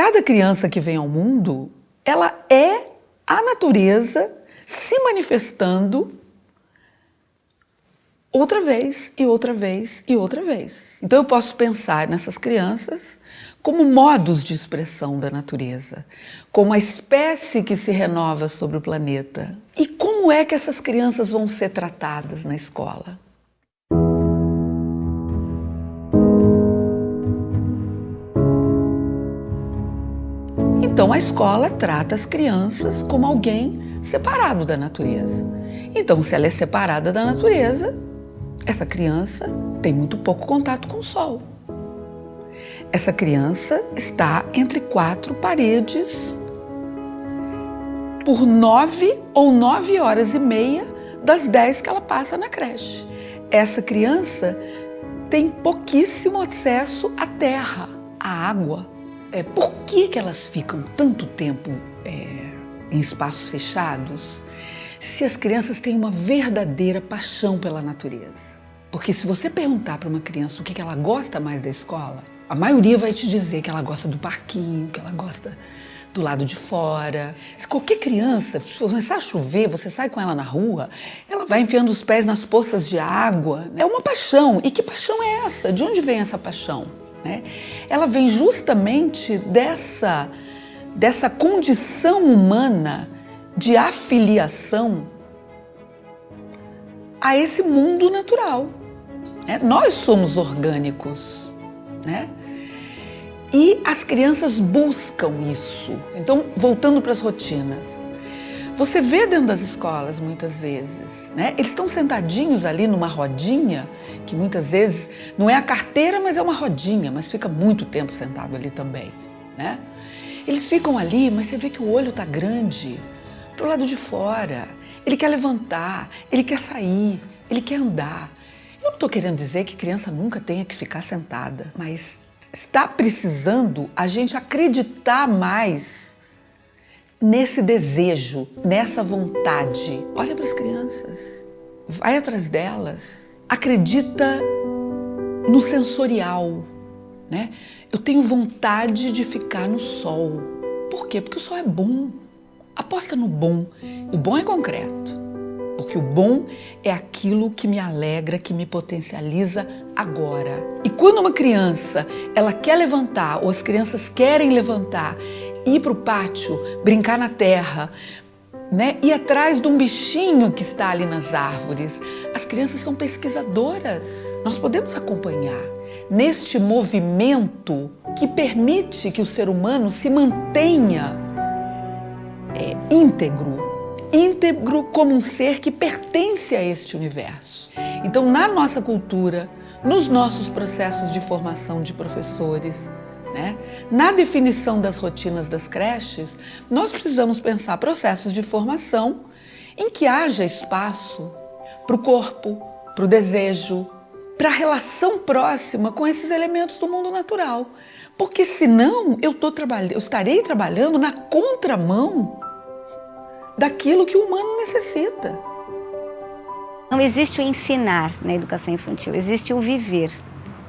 Cada criança que vem ao mundo, ela é a natureza se manifestando outra vez e outra vez e outra vez. Então eu posso pensar nessas crianças como modos de expressão da natureza, como a espécie que se renova sobre o planeta. E como é que essas crianças vão ser tratadas na escola? Então a escola trata as crianças como alguém separado da natureza. Então, se ela é separada da natureza, essa criança tem muito pouco contato com o sol. Essa criança está entre 4 paredes por 9 ou 9 horas e meia das 10 que ela passa na creche. Essa criança tem pouquíssimo acesso à terra, à água. Por que elas ficam tanto tempo em espaços fechados se as crianças têm uma verdadeira paixão pela natureza? Porque se você perguntar para uma criança o que ela gosta mais da escola, a maioria vai te dizer que ela gosta do parquinho, que ela gosta do lado de fora. Se qualquer criança, se começar a chover, você sai com ela na rua, ela vai enfiando os pés nas poças de água. É uma paixão. E que paixão é essa? De onde vem essa paixão? Ela vem justamente dessa condição humana de afiliação a esse mundo natural. Nós somos orgânicos, e as crianças buscam isso. Então, voltando para as rotinas, você vê dentro das escolas muitas vezes, eles estão sentadinhos ali numa rodinha, que muitas vezes não é a carteira, mas é uma rodinha, mas fica muito tempo sentado ali também, Eles ficam ali, mas você vê que o olho está grande pro lado de fora. Ele quer levantar, ele quer sair, ele quer andar. Eu não estou querendo dizer que criança nunca tenha que ficar sentada, mas está precisando a gente acreditar mais nesse desejo, nessa vontade. Olha para as crianças, vai atrás delas, acredita no sensorial, Eu tenho vontade de ficar no sol. Por quê? Porque o sol é bom. Aposta no bom. O bom é concreto, porque o bom é aquilo que me alegra, que me potencializa agora. E quando uma criança, ela quer levantar, ou as crianças querem levantar, ir para o pátio, brincar na terra, ir atrás de um bichinho que está ali nas árvores, as crianças são pesquisadoras. Nós podemos acompanhar neste movimento que permite que o ser humano se mantenha íntegro como um ser que pertence a este universo. Então, na nossa cultura, nos nossos processos de formação de professores, na definição das rotinas das creches, nós precisamos pensar processos de formação em que haja espaço para o corpo, para o desejo, para a relação próxima com esses elementos do mundo natural. Porque senão eu estarei trabalhando na contramão daquilo que o humano necessita. Não existe o ensinar na educação infantil, existe o viver.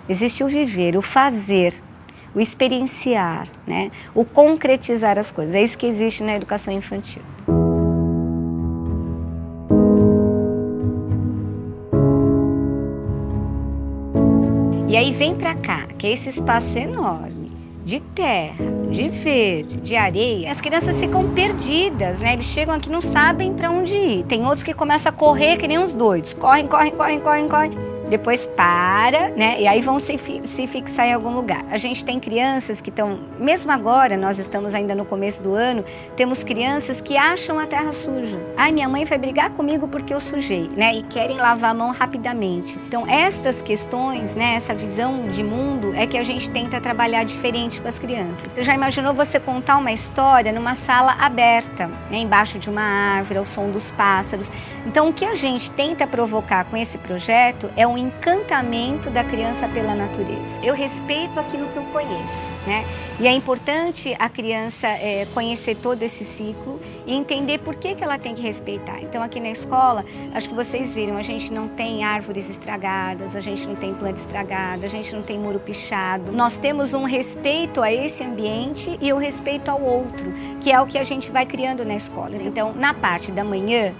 Existe o viver, o fazer, o experienciar, o concretizar as coisas. É isso que existe na educação infantil. E aí vem pra cá, que é esse espaço enorme de terra, de verde, de areia. As crianças ficam perdidas, Eles chegam aqui e não sabem para onde ir. Tem outros que começam a correr que nem uns doidos. Correm. Depois para, E aí vão se fixar em algum lugar. A gente tem crianças que estão, mesmo agora, nós estamos ainda no começo do ano, temos crianças que acham a terra suja. Ai, minha mãe vai brigar comigo porque eu sujei, E querem lavar a mão rapidamente. Então, estas questões, essa visão de mundo é que a gente tenta trabalhar diferente com as crianças. Você já imaginou você contar uma história numa sala aberta, embaixo de uma árvore, ao som dos pássaros? Então, o que a gente tenta provocar com esse projeto é um encantamento da criança pela natureza. Eu respeito aquilo que eu conheço, né? E é importante a criança conhecer todo esse ciclo e entender por que ela tem que respeitar. Então aqui na escola, acho que vocês viram, a gente não tem árvores estragadas, a gente não tem planta estragada, a gente não tem muro pichado. Nós temos um respeito a esse ambiente e o respeito ao outro, que é o que a gente vai criando na escola. Então, na parte da manhã,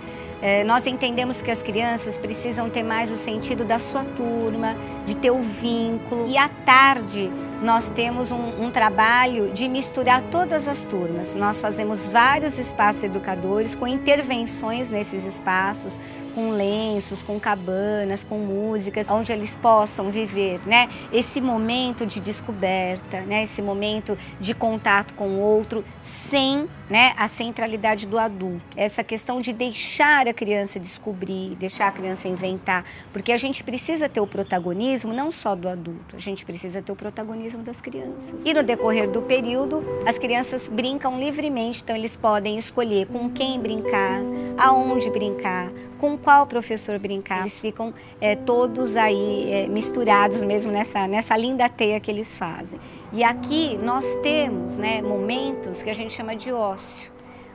nós entendemos que as crianças precisam ter mais o sentido da sua turma, de ter o vínculo. E à tarde, nós temos um trabalho de misturar todas as turmas. Nós fazemos vários espaços educadores com intervenções nesses espaços, com lenços, com cabanas, com músicas, onde eles possam viver, né, esse momento de descoberta, né, esse momento de contato com o outro, sem, né, a centralidade do adulto. Essa questão de deixar a criança descobrir, deixar a criança inventar, porque a gente precisa ter o protagonismo não só do adulto, a gente precisa ter o protagonismo das crianças. E no decorrer do período, as crianças brincam livremente, então eles podem escolher com quem brincar, aonde brincar, com qual professor brincar. Eles ficam todos aí misturados mesmo nessa linda teia que eles fazem. E aqui nós temos, né, momentos que a gente chama de ócio,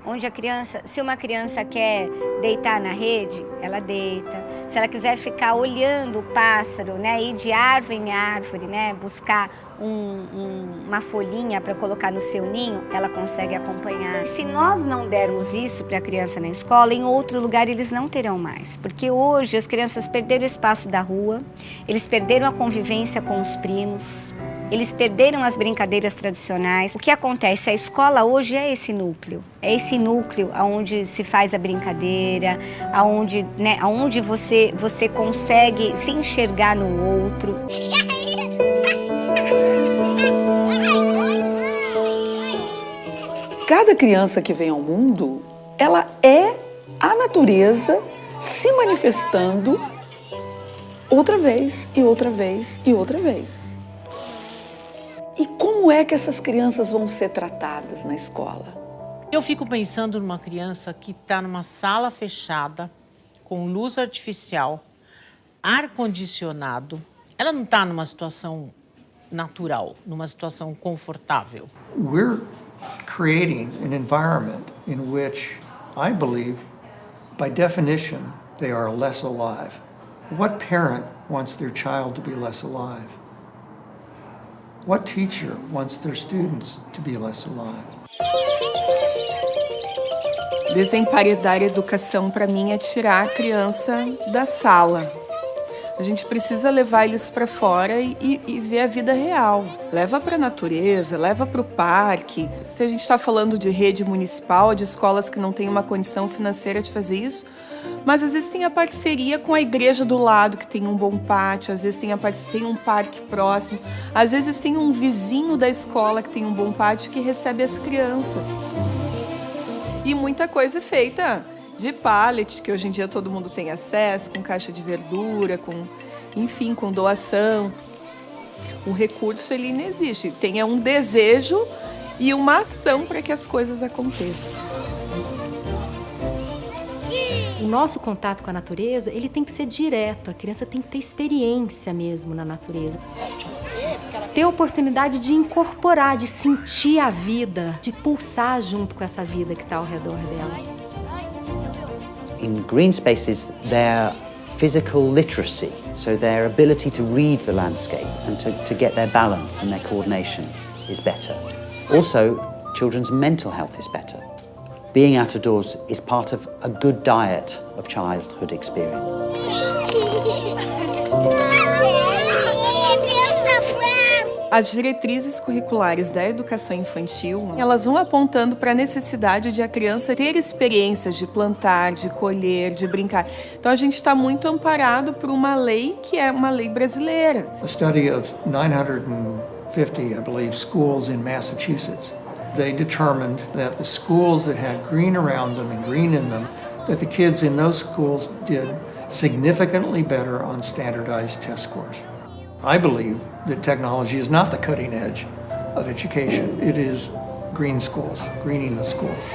onde a criança, se uma criança quer deitar na rede, ela deita. Se ela quiser ficar olhando o pássaro, né, ir de árvore em árvore, né, buscar uma folhinha para colocar no seu ninho, ela consegue acompanhar. Se nós não dermos isso para a criança na escola, em outro lugar eles não terão mais. Porque hoje as crianças perderam o espaço da rua, eles perderam a convivência com os primos, eles perderam as brincadeiras tradicionais. O que acontece? A escola hoje é esse núcleo onde se faz a brincadeira, aonde, né, aonde você consegue se enxergar no outro. Cada criança que vem ao mundo, ela é a natureza se manifestando outra vez e outra vez e outra vez. E como é que essas crianças vão ser tratadas na escola? Eu fico pensando numa criança que está numa sala fechada, com luz artificial, ar-condicionado. Ela não está numa situação natural, numa situação confortável. We're creating an environment in which I believe, by definition, they are less alive. What parent wants their child to be less alive? What teacher wants their students to be less alive? Desemparedar a educação, para mim, é tirar a criança da sala. A gente precisa levar eles para fora e ver a vida real. Leva para a natureza, leva para o parque. Se a gente está falando de rede municipal, de escolas que não têm uma condição financeira de fazer isso, mas às vezes tem a parceria com a igreja do lado, que tem um bom pátio, às vezes tem um parque próximo, às vezes tem um vizinho da escola que tem um bom pátio que recebe as crianças. E muita coisa é feita de pallet, que hoje em dia todo mundo tem acesso, com caixa de verdura, enfim, com doação. O recurso, ele não existe. Tem um desejo e uma ação para que as coisas aconteçam. O nosso contato com a natureza, ele tem que ser direto. A criança tem que ter experiência mesmo na natureza. Ter a oportunidade de incorporar, de sentir a vida, de pulsar junto com essa vida que está ao redor dela. In green spaces, their physical literacy, so their ability to read the landscape and to get their balance and their coordination is better. Also, children's mental health is better. Being out of doors is part of a good diet of childhood experience. As diretrizes curriculares da educação infantil, elas vão apontando para a necessidade de a criança ter experiências de plantar, de colher, de brincar. Então a gente está muito amparado por uma lei que é uma lei brasileira. A study of 950, I believe, schools in Massachusetts. They determined that the schools that had green around them and green in them, that the kids in those schools did significantly better on standardized test scores. I believe that technology is not the cutting edge of education. It is green schools, greening the schools.